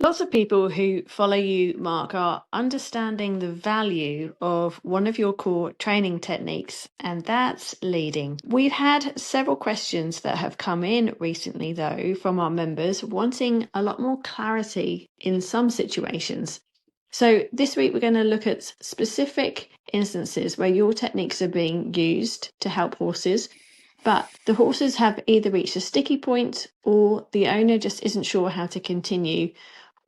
Lots of people who follow you, Mark, are understanding the value of one of your core training techniques, and that's leading. We've had several questions that have come in recently, though, from our members wanting a lot more clarity in some situations. So this week we're going to look at specific instances where your techniques are being used to help horses, but the horses have either reached a sticky point or the owner just isn't sure how to continue,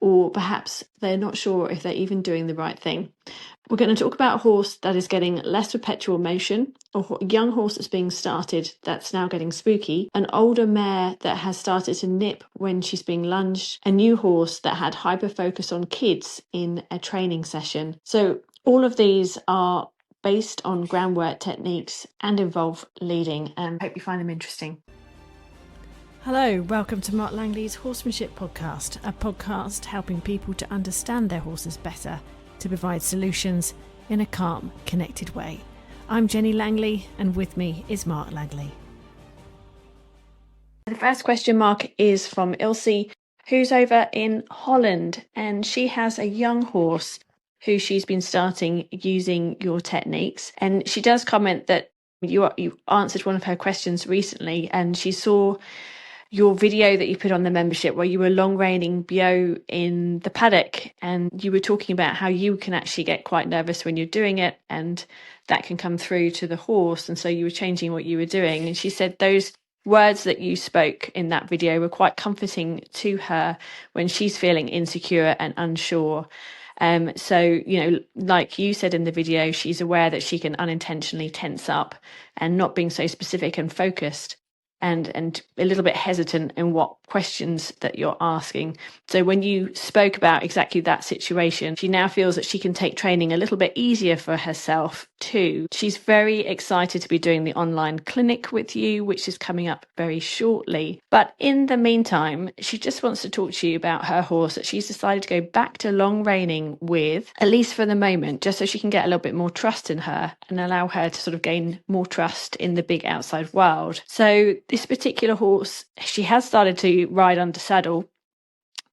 or perhaps they're not sure if they're even doing the right thing. We're going to talk about a horse that is getting less perpetual motion, a young horse that's being started that's now getting spooky, an older mare that has started to nip when she's being lunged, a new horse that had hyper focus on kids in a training session. So all of these are based on groundwork techniques and involve leading, and I hope you find them interesting. Hello, welcome to Mark Langley's Horsemanship Podcast, a podcast helping people to understand their horses better, to provide solutions in a calm, connected way. I'm Jenny Langley, and with me is Mark Langley. The first question, Mark, is from Ilse, who's over in Holland, and she has a young horse who she's been starting using your techniques. And she does comment that you answered one of her questions recently, and she saw your video that you put on the membership where you were long reining Bio in the paddock, and you were talking about how you can actually get quite nervous when you're doing it, and that can come through to the horse. And so you were changing what you were doing. And she said those words that you spoke in that video were quite comforting to her when she's feeling insecure and unsure. So, like you said in the video, she's aware that she can unintentionally tense up and not being so specific and focused, and a little bit hesitant in what questions that you're asking. So when you spoke about exactly that situation, she now feels that she can take training a little bit easier for herself too. She's very excited to be doing the online clinic with you, which is coming up very shortly. But in the meantime, she just wants to talk to you about her horse that she's decided to go back to long reining with, at least for the moment, just so she can get a little bit more trust in her and allow her to sort of gain more trust in the big outside world. So this particular horse, she has started to ride under saddle,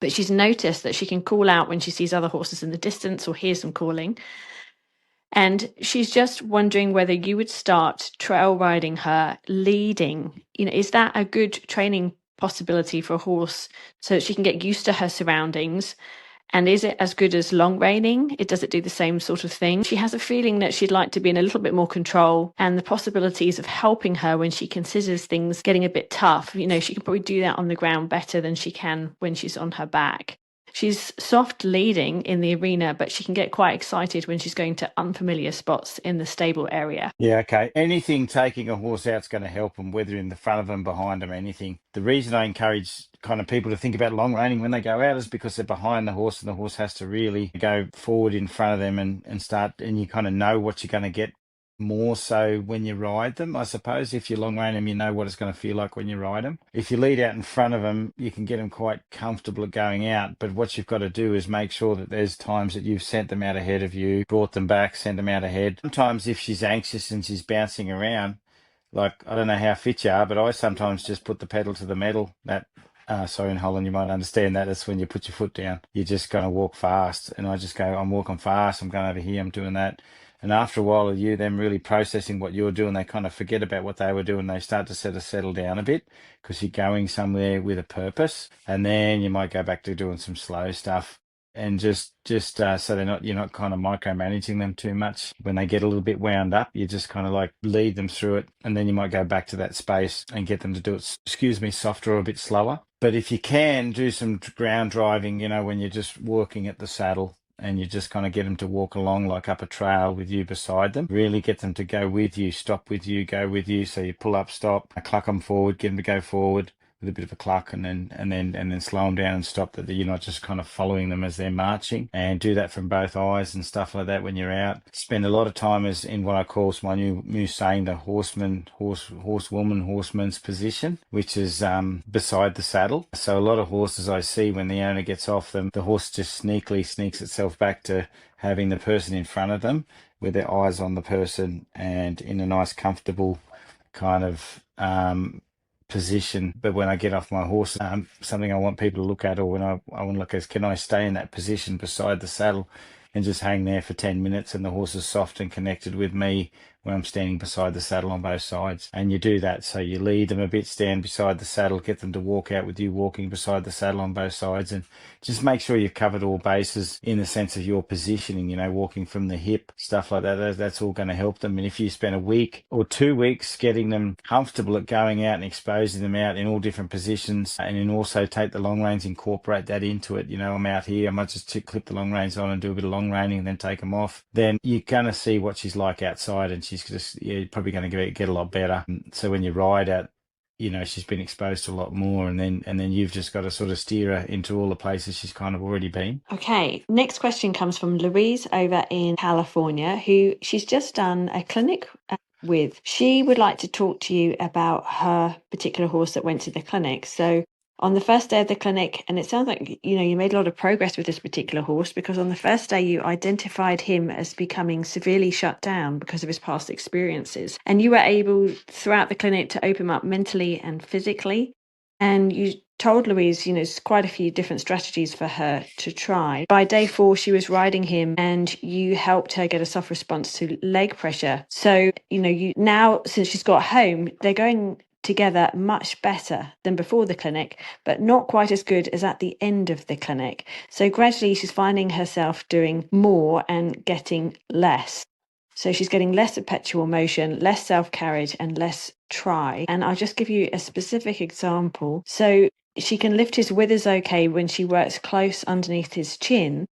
but she's noticed that she can call out when she sees other horses in the distance or hears them calling. And she's just wondering whether you would start trail riding her leading. Is that a good training possibility for a horse so that she can get used to her surroundings? And is it as good as long reining? Does it do the same sort of thing? She has a feeling that she'd like to be in a little bit more control, and the possibilities of helping her when she considers things getting a bit tough. She can probably do that on the ground better than she can when she's on her back. She's soft leading in the arena, but she can get quite excited when she's going to unfamiliar spots in the stable area. Yeah, okay. Anything taking a horse out is going to help them, whether in the front of them, behind them, anything. The reason I encourage kind of people to think about long reining when they go out is because they're behind the horse, and the horse has to really go forward in front of them and start, and you kind of know what you're going to get more so when you ride them. I suppose if you long rein them, you know what it's going to feel like when you ride them. If you lead out in front of them, you can get them quite comfortable at going out, but what you've got to do is make sure that there's times that you've sent them out ahead of you, brought them back, sent them out ahead. Sometimes if she's anxious and she's bouncing around, like, I don't know how fit you are, but I sometimes just put the pedal to the metal. Sorry, in Holland, you might understand that. That's when you put your foot down. You're just going to walk fast. And I just go, I'm walking fast. I'm going over here. I'm doing that. And after a while of them really processing what you're doing, they kind of forget about what they were doing. They start to settle down a bit because you're going somewhere with a purpose. And then you might go back to doing some slow stuff. And just so you're not kind of micromanaging them too much. When they get a little bit wound up, you just kind of like lead them through it, and then you might go back to that space and get them to do it, softer or a bit slower. But if you can do some ground driving, when you're just working at the saddle, and you just kind of get them to walk along like up a trail with you beside them. Really get them to go with you, stop with you, go with you. So you pull up, stop, cluck them forward, get them to go forward with a bit of a cluck, and then slow them down and stop, that you're not just kind of following them as they're marching. And do that from both eyes and stuff like that when you're out. Spend a lot of time as in what I call my new saying, the horseman's position, which is beside the saddle. So a lot of horses I see, when the owner gets off them, the horse just sneakily sneaks itself back to having the person in front of them with their eyes on the person and in a nice comfortable kind of position. But when I get off my horse, something I want people to look at, or when I want to look at, can I stay in that position beside the saddle and just hang there for 10 minutes and the horse is soft and connected with me when I'm standing beside the saddle on both sides. And you do that. So you lead them a bit, stand beside the saddle, get them to walk out with you walking beside the saddle on both sides, and just make sure you've covered all bases in the sense of your positioning, walking from the hip, stuff like that. That's all going to help them. And if you spend a week or 2 weeks getting them comfortable at going out and exposing them out in all different positions, and then also take the long reins, incorporate that into it. I'm out here, I might just clip the long reins on and do a bit of long reining and then take them off. Then you're going to see what she's like outside, and she's just probably going to get a lot better. So when you ride out, she's been exposed to a lot more, and then you've just got to sort of steer her into all the places she's kind of already been. Okay, next question comes from Louise over in California, who she's just done a clinic with. She would like to talk to you about her particular horse that went to the clinic. So on the first day of the clinic, and it sounds like you made a lot of progress with this particular horse, because on the first day you identified him as becoming severely shut down because of his past experiences, and you were able throughout the clinic to open him up mentally and physically. And you told Louise, quite a few different strategies for her to try. By day 4, she was riding him and you helped her get a soft response to leg pressure. So, you now, since she's got home, they're going together much better than before the clinic, but not quite as good as at the end of the clinic. So gradually she's finding herself doing more and getting less. So she's getting less perpetual motion, less self-carriage, and less try. And I'll just give you a specific example. So she can lift his withers okay when she works close underneath his chin,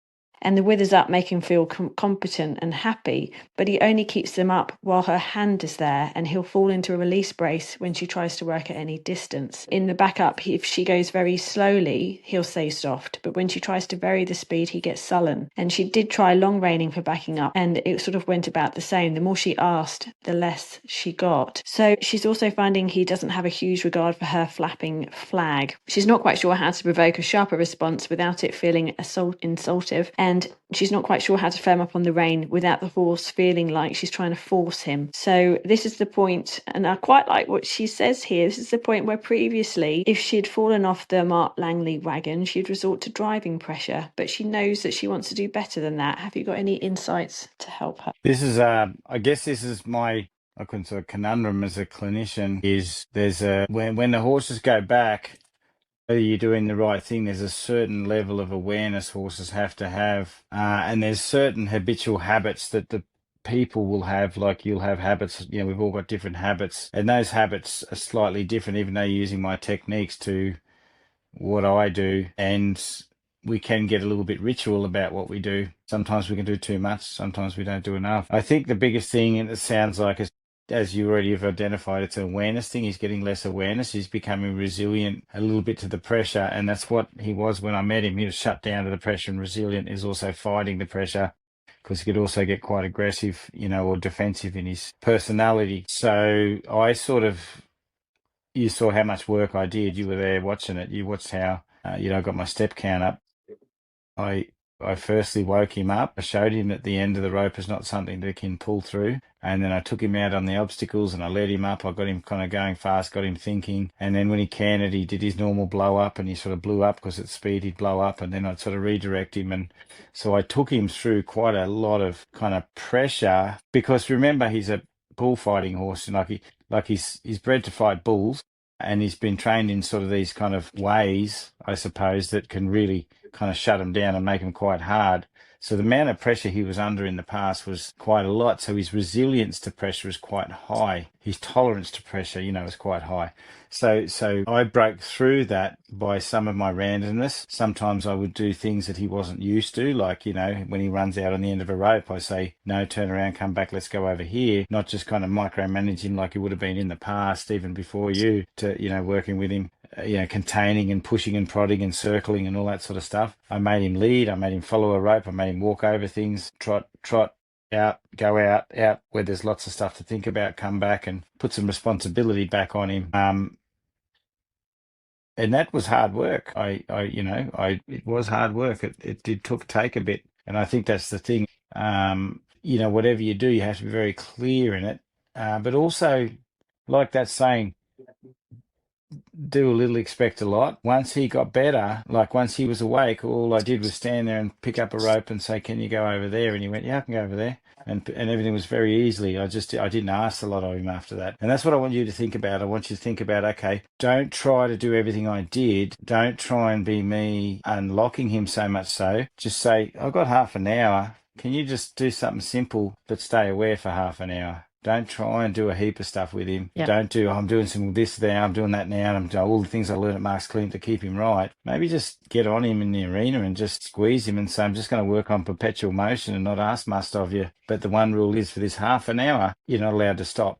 and the withers up make him feel competent and happy, but he only keeps them up while her hand is there, and he'll fall into a release brace when she tries to work at any distance. In the backup, if she goes very slowly, he'll stay soft, but when she tries to vary the speed, he gets sullen. And she did try long reining for backing up, and it sort of went about the same. The more she asked, the less she got. So she's also finding he doesn't have a huge regard for her flapping flag. She's not quite sure how to provoke a sharper response without it feeling insultive, and she's not quite sure how to firm up on the rein without the horse feeling like she's trying to force him. So this is the point, and I quite like what she says here. This is the point where previously, if she'd fallen off the Mark Langley wagon, she'd resort to driving pressure, but she knows that she wants to do better than that. Have you got any insights to help her? This is, I guess this is my conundrum as a clinician, is when the horses go back, whether you're doing the right thing, there's a certain level of awareness horses have to have, and there's certain habitual habits that the people will have. Like you'll have habits, we've all got different habits, and those habits are slightly different, even though you're using my techniques to what I do, and we can get a little bit ritual about what we do. Sometimes we can do too much, sometimes we don't do enough. I think the biggest thing, and it sounds like, as you already have identified, it's an awareness thing. He's getting less awareness. He's becoming resilient a little bit to the pressure, and that's what he was when I met him. He was shut down to the pressure, and resilient is also fighting the pressure, because he could also get quite aggressive, or defensive in his personality. So you saw how much work I did. You were there watching it. You watched how, I got my step count up. I firstly woke him up. I showed him that the end of the rope is not something that he can pull through. And then I took him out on the obstacles and I led him up. I got him kind of going fast, got him thinking. And then when he cantered, he did his normal blow up, and he sort of blew up because at speed he'd blow up. And then I'd sort of redirect him. And so I took him through quite a lot of kind of pressure, because remember, he's a bullfighting horse, and he's bred to fight bulls. And he's been trained in sort of these kind of ways, I suppose, that can really kind of shut him down and make him quite hard. So the amount of pressure he was under in the past was quite a lot. So his resilience to pressure is quite high. His tolerance to pressure, is quite high. So I broke through that by some of my randomness. Sometimes I would do things that he wasn't used to, like, when he runs out on the end of a rope, I say, no, turn around, come back, let's go over here. Not just kind of micromanage him like he would have been in the past, even before you, to, working with him, containing and pushing and prodding and circling and all that sort of stuff. I made him lead. I made him follow a rope. I made him walk over things, trot, out, go out, where there's lots of stuff to think about, come back and put some responsibility back on him. And that was hard work. It was hard work. It did take a bit. And I think that's the thing. Whatever you do, you have to be very clear in it. But also, like that saying, do a little, expect a lot. Once he got better, like once he was awake, all I did was stand there and pick up a rope and say, "Can you go over there?" And he went, "Yeah, I can go over there." And everything was very easily. I didn't ask a lot of him after that. And that's what I want you to think about. I want you to think about, okay, don't try to do everything I did. Don't try and be me unlocking him so much so. Just say, "I've got half an hour. Can you just do something simple but stay aware for half an hour?" Don't try and do a heap of stuff with him. Yeah. Don't do, I'm doing some of this there, I'm doing that now, and I'm doing all the things I learned at Mark's Clinic to keep him right. Maybe just get on him in the arena and just squeeze him and say, "I'm just going to work on perpetual motion and not ask much of you. But the one rule is, for this half an hour, you're not allowed to stop."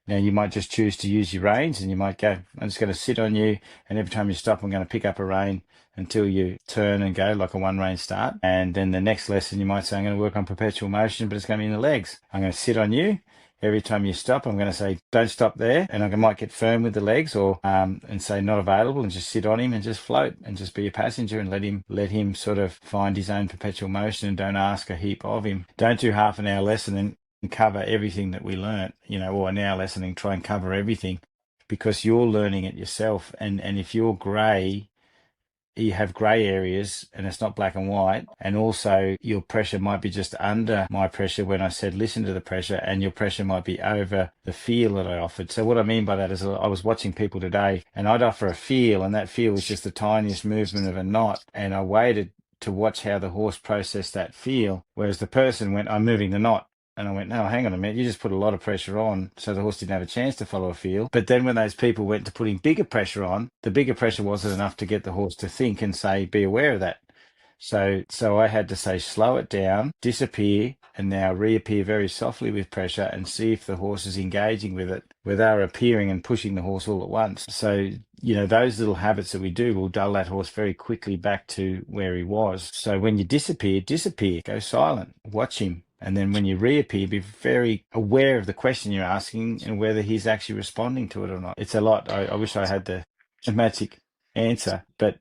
Now, you might just choose to use your reins, and you might go, "I'm just going to sit on you, and every time you stop, I'm going to pick up a rein until you turn and go, like a one rein start." And then the next lesson, you might say, "I'm going to work on perpetual motion, but it's going to be in the legs. I'm going to sit on you. Every time you stop, I'm going to say, don't stop there." And I might get firm with the legs, or and say not available, and just sit on him and just float and just be a passenger and let him sort of find his own perpetual motion, and don't ask a heap of him. Don't do half an hour lesson and cover everything that we learnt, or an hour lesson and try and cover everything, because you're learning it yourself. And if you're grey, you have grey areas and it's not black and white. And also your pressure might be just under my pressure when I said listen to the pressure, and your pressure might be over the feel that I offered. So what I mean by that is, I was watching people today and I'd offer a feel, and that feel was just the tiniest movement of a knot, and I waited to watch how the horse processed that feel, whereas the person went, "I'm moving the knot." And I went, "No, hang on a minute, you just put a lot of pressure on, so the horse didn't have a chance to follow a feel." But then when those people went to putting bigger pressure on, the bigger pressure wasn't enough to get the horse to think and say, "Be aware of that." So I had to say, slow it down, disappear, and now reappear very softly with pressure, and see if the horse is engaging with it, without appearing and pushing the horse all at once. So, those little habits that we do will dull that horse very quickly back to where he was. So when you disappear, go silent, watch him. And then when you reappear, be very aware of the question you're asking and whether he's actually responding to it or not. It's a lot. I wish I had the magic answer, but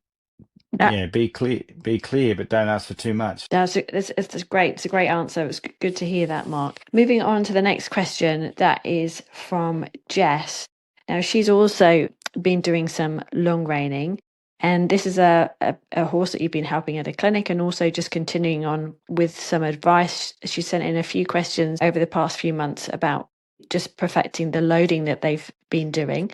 yeah, be clear, but don't ask for too much. It's great. It's a great answer. It's good to hear that, Mark. Moving on to the next question, that is from Jess. Now, she's also been doing some long reining, and this is a horse that you've been helping at a clinic, and also just continuing on with some advice. She sent in a few questions over the past few months about just perfecting the loading that they've been doing,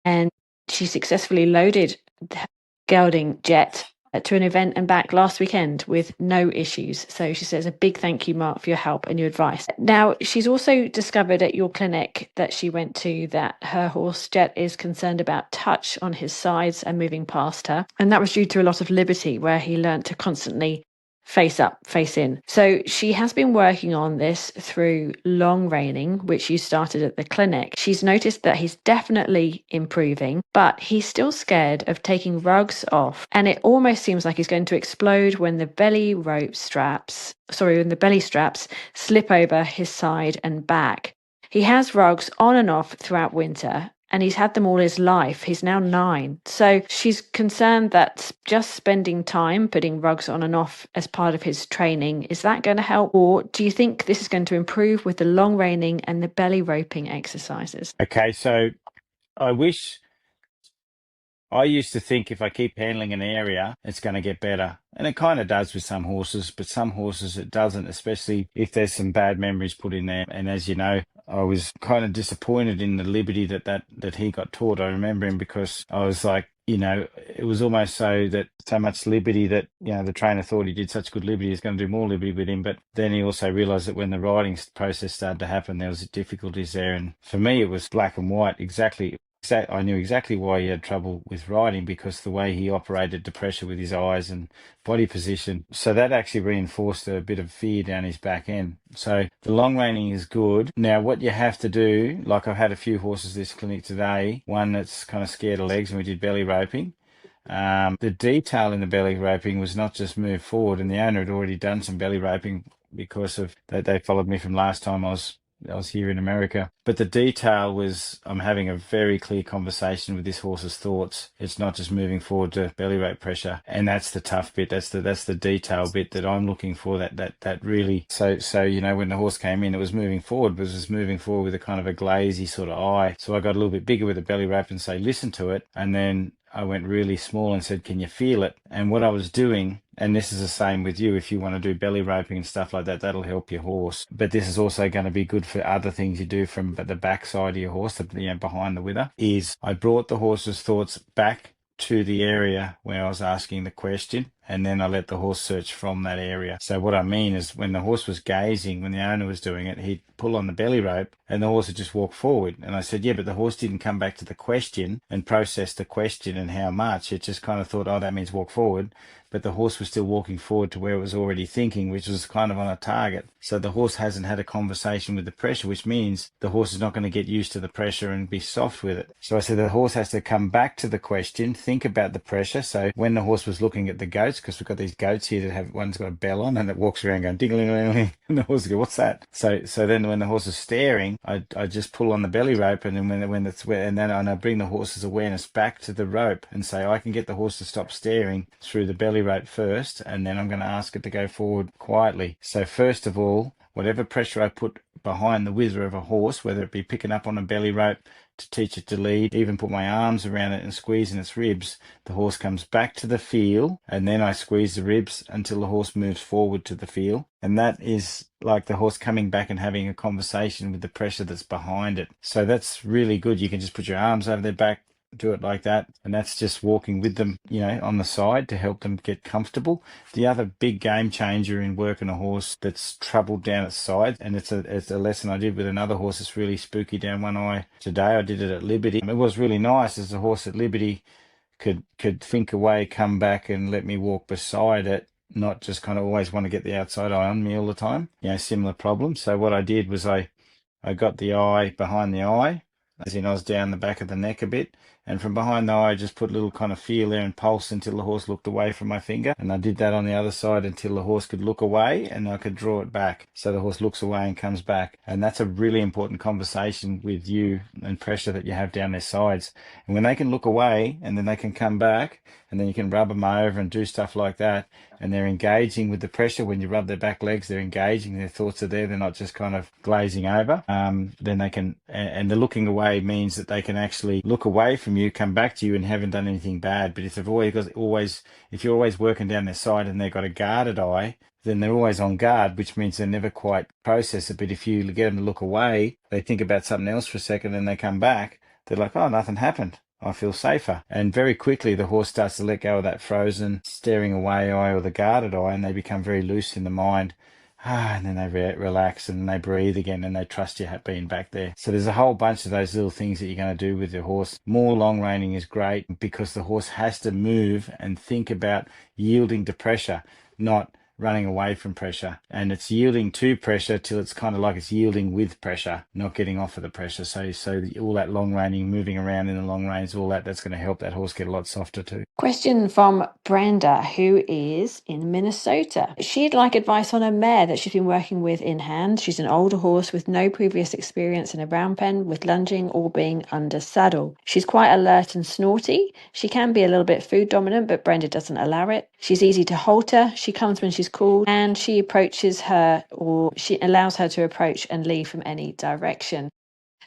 and she successfully loaded the gelding Jet to an event and back last weekend with no issues. So she says, a big thank you, Mark, for your help and your advice. Now, she's also discovered at your clinic that she went to that her horse Jet is concerned about touch on his sides and moving past her. And that was due to a lot of liberty, where he learned to constantly face up, face in. So she has been working on this through long reining, which you started at the clinic. She's noticed that he's definitely improving, but he's still scared of taking rugs off. And it almost seems like he's going to explode when the belly straps slip over his side and back. He has rugs on and off throughout winter, and he's had them all his life. He's now 9. So she's concerned that just spending time putting rugs on and off as part of his training, is that going to help? Or do you think this is going to improve with the long reining and the belly roping exercises? Okay, so I used to think if I keep handling an area, it's going to get better. And it kind of does with some horses, but some horses it doesn't, especially if there's some bad memories put in there. And as you know, I was kind of disappointed in the liberty that he got taught. I remember him because I was like, it was almost so much liberty that, the trainer thought he did such good liberty, he's going to do more liberty with him. But then he also realised that when the riding process started to happen, there was difficulties there. And for me, it was black and white, exactly. I knew exactly why he had trouble with riding, because the way he operated the pressure with his eyes and body position. So that actually reinforced a bit of fear down his back end. So the long reining is good. Now, what you have to do, like I've had a few horses this clinic today, one that's kind of scared of legs, and we did belly roping. The detail in the belly roping was not just move forward, and the owner had already done some belly roping because of that. They followed me from last time I was I was here in America. But the detail was I'm having a very clear conversation with this horse's thoughts. It's not just moving forward to belly rate pressure. And that's the tough bit. That's the detail bit that I'm looking for. That really so you know, when the horse came in, it was moving forward, but it was moving forward with a kind of a glazy sort of eye. So I got a little bit bigger with the belly rope and say, listen to it. And then I went really small and said, can you feel it? And what I was doing, and this is the same with you, if you want to do belly roping and stuff like that, that'll help your horse. But this is also going to be good for other things you do from the backside of your horse, behind the wither, is I brought the horse's thoughts back to the area where I was asking the question, and then I let the horse search from that area. So what I mean is when the horse was gazing, when the owner was doing it, he'd pull on the belly rope and the horse would just walk forward. And I said, yeah, but the horse didn't come back to the question and process the question and how much. It just kind of thought, oh, that means walk forward. But the horse was still walking forward to where it was already thinking, which was kind of on a target. So the horse hasn't had a conversation with the pressure, which means the horse is not going to get used to the pressure and be soft with it. So I said the horse has to come back to the question, think about the pressure. So when the horse was looking at the goats, because we've got these goats here that have, one's got a bell on and it walks around going ding-a-ling-a-ling, and the horse goes, what's that? So then when the horse is staring, I just pull on the belly rope, and then and I bring the horse's awareness back to the rope and say, I can get the horse to stop staring through the belly rope first, and then I'm going to ask it to go forward quietly. So first of all, whatever pressure I put behind the wither of a horse, whether it be picking up on a belly rope to teach it to lead, even put my arms around it and squeezing its ribs, the horse comes back to the feel, and then I squeeze the ribs until the horse moves forward to the feel. And that is like the horse coming back and having a conversation with the pressure that's behind it. So that's really good. You can just put your arms over their back, do it like that, and that's just walking with them, on the side to help them get comfortable. The other big game changer in working a horse that's troubled down its side, and it's a lesson I did with another horse that's really spooky down one eye today. I did it at Liberty. It was really nice as the horse at Liberty could think away, come back and let me walk beside it, not just kind of always want to get the outside eye on me all the time. Similar problem. So what I did was I got the eye behind the eye, as in I was down the back of the neck a bit, and from behind the eye I just put a little kind of feel there and pulse until the horse looked away from my finger, and I did that on the other side until the horse could look away and I could draw it back. So the horse looks away and comes back, and that's a really important conversation with you and pressure that you have down their sides. And when they can look away and then they can come back, and then you can rub them over and do stuff like that, and they're engaging with the pressure. When you rub their back legs, they're engaging, their thoughts are there, they're not just kind of glazing over. Then they can, and the looking away means that they can actually look away from you, come back to you, and haven't done anything bad. But if they've if you're always working down their side and they've got a guarded eye, then they're always on guard, which means they never quite process it. But if you get them to look away, they think about something else for a second and they come back, they're like, oh, nothing happened. I feel safer. And very quickly the horse starts to let go of that frozen, staring away eye or the guarded eye, and they become very loose in the mind. And then they relax and they breathe again and they trust you being back there. So there's a whole bunch of those little things that you're going to do with your horse. More long reining is great because the horse has to move and think about yielding to pressure, not running away from pressure. And it's yielding to pressure till it's kind of like it's yielding with pressure, not getting off of the pressure. So all that long reining, moving around in the long reins, all that's going to help that horse get a lot softer too. Question from Brenda, who is in Minnesota. She'd like advice on a mare that she's been working with in hand. She's an older horse with no previous experience in a brown pen, with lunging or being under saddle. She's quite alert and snorty. She can be a little bit food dominant, but Brenda doesn't allow it. She's easy to halter. She comes when she's called, and she approaches her, or she allows her to approach and leave from any direction.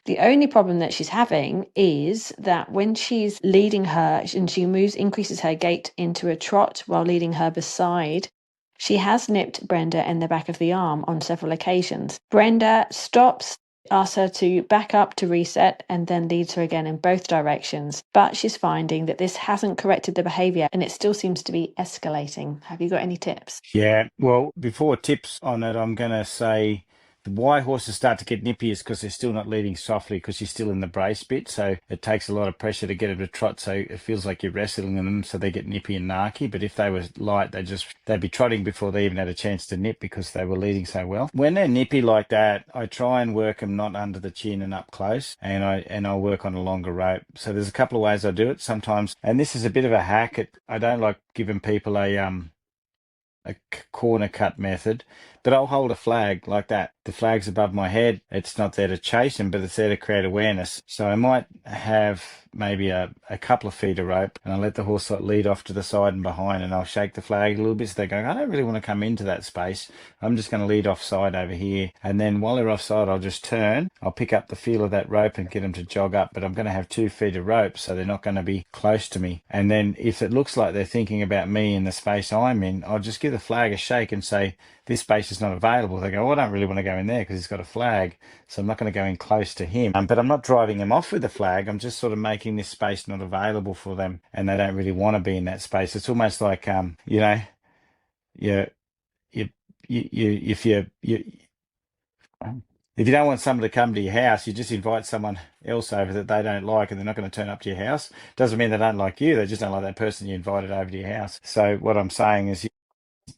The only problem that she's having is that when she's leading her and she increases her gait into a trot while leading her beside, she has nipped Brenda in the back of the arm on several occasions. Brenda stops, asks her to back up to reset, and then leads her again in both directions. But she's finding that this hasn't corrected the behaviour and it still seems to be escalating. Have you got any tips? Yeah, well, before tips on it, I'm going to say why horses start to get nippy is because they're still not leading softly, because you're still in the brace bit. So it takes a lot of pressure to get them to trot. So it feels like you're wrestling them, so they get nippy and narky. But if they were light, they'd be trotting before they even had a chance to nip because they were leading so well. When they're nippy like that, I try and work them not under the chin and up close, and I'll work on a longer rope. So there's a couple of ways I do it sometimes, and this is a bit of a hack. I don't like giving people a corner cut method, but I'll hold a flag like that. The flag's above my head. It's not there to chase him, but it's there to create awareness. So I might have maybe a couple of feet of rope, and I'll let the horse lead off to the side and behind, and I'll shake the flag a little bit so they go, I don't really want to come into that space. I'm just going to lead offside over here. And then while they're offside, I'll just turn. I'll pick up the feel of that rope and get them to jog up, but I'm going to have 2 feet of rope, so they're not going to be close to me. And then if it looks like they're thinking about me in the space I'm in, I'll just give the flag a shake and say, this space is not available. They go, I don't really want to go in there because he's got a flag, so I'm not going to go in close to him. But I'm not driving him off with the flag. I'm just sort of making this space not available for them, and they don't really want to be in that space. It's almost like, you know, you if you don't want someone to come to your house, you just invite someone else over that they don't like, and they're not going to turn up to your house. Doesn't mean they don't like you. They just don't like that person you invited over to your house. So what I'm saying is,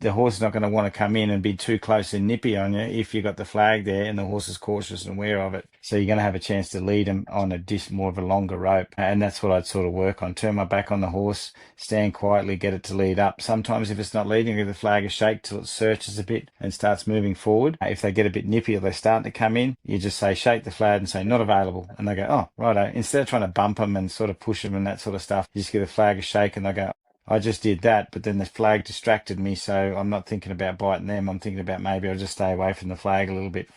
the horse is not going to want to come in and be too close and nippy on you if you've got the flag there and the horse is cautious and aware of it. So you're going to have a chance to lead them on more of a longer rope. And that's what I'd sort of work on. Turn my back on the horse, stand quietly, get it to lead up. Sometimes if it's not leading, give the flag a shake till it searches a bit and starts moving forward. If they get a bit nippy or they're starting to come in, you just say, shake the flag and say, not available. And they go, oh, righto. Instead of trying to bump them and sort of push them and that sort of stuff, you just give the flag a shake and they go, I just did that, but then the flag distracted me, so I'm not thinking about biting them. I'm thinking about maybe I'll just stay away from the flag a little bit.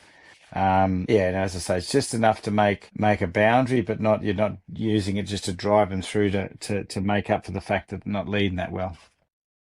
And as I say, it's just enough to make a boundary, but you're not using it just to drive them through to make up for the fact that they're not leading that well.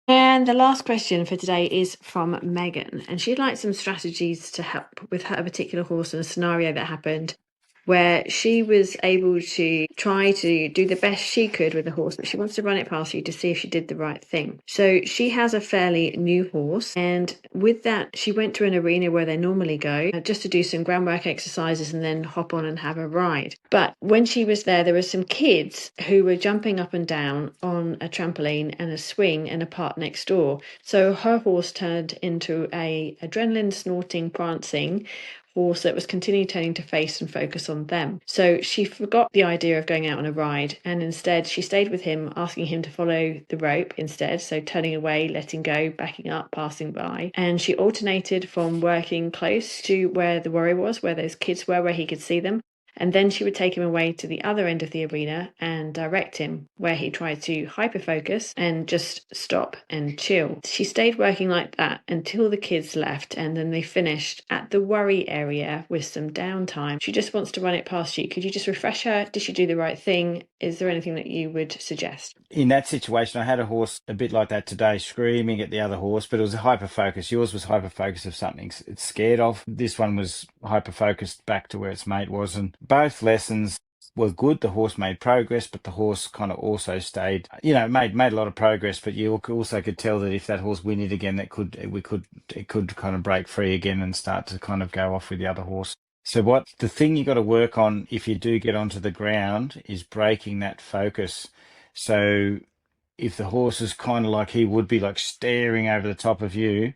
And the last question for today is from Megan, and she'd like some strategies to help with her particular horse in a scenario that happened where she was able to try to do the best she could with the horse, but she wants to run it past you to see if she did the right thing. So she has a fairly new horse, and with that, she went to an arena where they normally go just to do some groundwork exercises and then hop on and have a ride. But when she was there were some kids who were jumping up and down on a trampoline and a swing in a park next door. So her horse turned into a adrenaline snorting, prancing horse that was continually turning to face and focus on them. So she forgot the idea of going out on a ride, and instead she stayed with him, asking him to follow the rope instead, so turning away, letting go, backing up, passing by. And she alternated from working close to where the worry was, where those kids were, where he could see them, and then she would take him away to the other end of the arena and direct him where he tried to hyper-focus and just stop and chill. She stayed working like that until the kids left, and then they finished at the worry area with some downtime. She just wants to run it past you. Could you just refresh her? Did she do the right thing? Is there anything that you would suggest? In that situation, I had a horse a bit like that today, screaming at the other horse, but it was a hyper-focus. Yours was hyper-focus of something it's scared of. This one was hyper-focused back to where its mate was, and both lessons were good. The horse made progress, but the horse kind of also stayed, made a lot of progress, but you also could tell that if that horse whinnied again, it could kind of break free again and start to kind of go off with the other horse. So the thing you got to work on if you do get onto the ground is breaking that focus. So if the horse is kind of like he would be like staring over the top of you,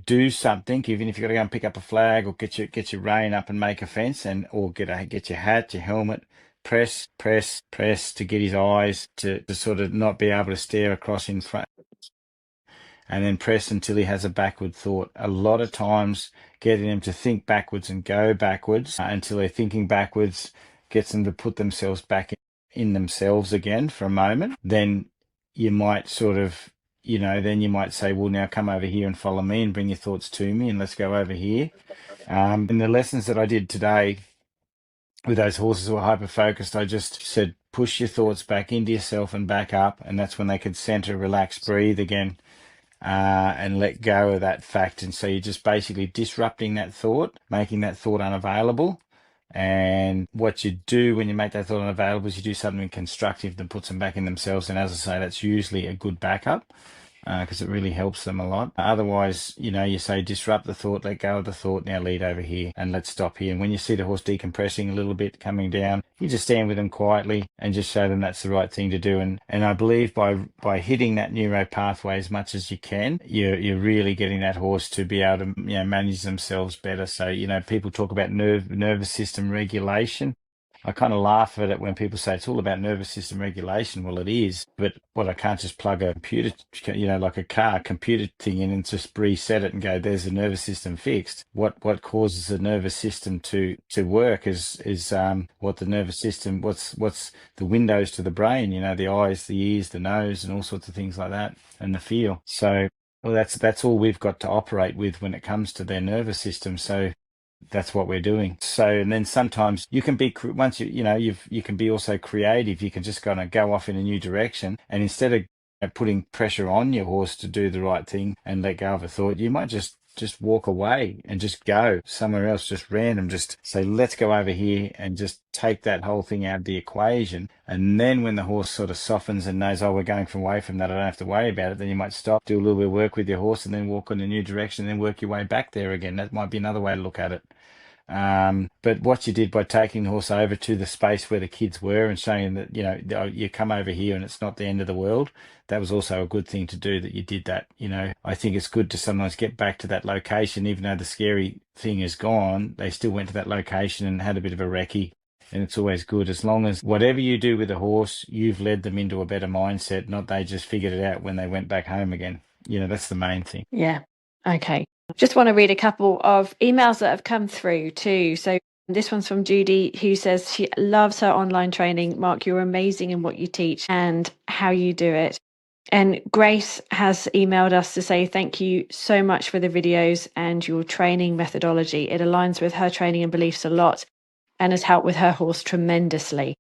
do something, even if you've got to go and pick up a flag or get your rein up and make a fence, or get your hat, your helmet, press to get his eyes to sort of not be able to stare across in front, and then press until he has a backward thought. A lot of times getting them to think backwards and go backwards until they're thinking backwards gets them to put themselves back in themselves again for a moment. Then you might sort of, then you might say, well, now come over here and follow me and bring your thoughts to me and let's go over here. And the lessons that I did today with those horses who were hyper-focused, I just said, push your thoughts back into yourself and back up. And that's when they could center, relax, breathe again, and let go of that fact. And so you're just basically disrupting that thought, making that thought unavailable. And what you do when you make that thought unavailable is you do something constructive that puts them back in themselves. And as I say, that's usually a good backup because it really helps them a lot. Otherwise, you say disrupt the thought, let go of the thought, now lead over here and let's stop here. And when you see the horse decompressing a little bit, coming down, you just stand with them quietly and just show them that's the right thing to do. And I believe by hitting that neuro pathway as much as you can, you're really getting that horse to be able to manage themselves better. So people talk about nervous system regulation. I kind of laugh at it when people say it's all about nervous system regulation. Well, it is, but I can't just plug a computer, like a car computer thing in and just reset it and go, there's the nervous system fixed. What causes the nervous system to work is what the nervous system, what's the windows to the brain, the eyes, the ears, the nose, and all sorts of things like that, and the feel. So, well, that's all we've got to operate with when it comes to their nervous system. So that's what we're doing. So, and then sometimes you can be, once you can be also creative. You can just kind of go off in a new direction, and instead of putting pressure on your horse to do the right thing and let go of a thought, you might just walk away and just go somewhere else, just random, just say, let's go over here, and just take that whole thing out of the equation. And then when the horse sort of softens and knows, oh, we're going away from that, I don't have to worry about it, then you might stop, do a little bit of work with your horse, and then walk in a new direction, and then work your way back there again. That might be another way to look at it. But what you did by taking the horse over to the space where the kids were and saying that, you come over here and it's not the end of the world, that was also a good thing to do, that you did that. I think it's good to sometimes get back to that location, even though the scary thing is gone, they still went to that location and had a bit of a recce. And it's always good, as long as whatever you do with a horse, you've led them into a better mindset, not they just figured it out when they went back home again. That's the main thing. Yeah. Okay. Just want to read a couple of emails that have come through too. So this one's from Judy, who says she loves her online training. Mark, you're amazing in what you teach and how you do it. And Grace has emailed us to say thank you so much for the videos and your training methodology. It aligns with her training and beliefs a lot and has helped with her horse tremendously.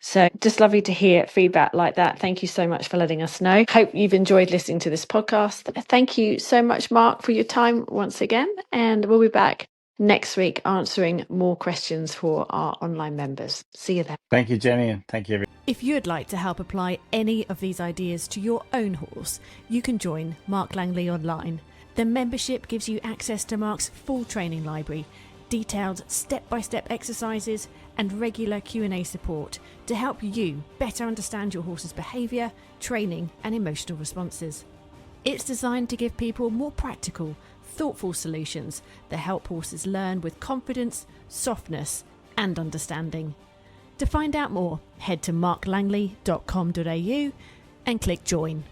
So just lovely to hear feedback like that. Thank you so much for letting us know. Hope you've enjoyed listening to this podcast. Thank you so much, Mark, for your time once again. And we'll be back next week answering more questions for our online members. See you then. Thank you, Jenny, and thank you, everyone. If you'd like to help apply any of these ideas to your own horse, you can join Mark Langley online. The membership gives you access to Mark's full training library, detailed step-by-step exercises and regular Q&A support to help you better understand your horse's behaviour, training and emotional responses. It's designed to give people more practical, thoughtful solutions that help horses learn with confidence, softness and understanding. To find out more, head to marklangley.com.au and click join.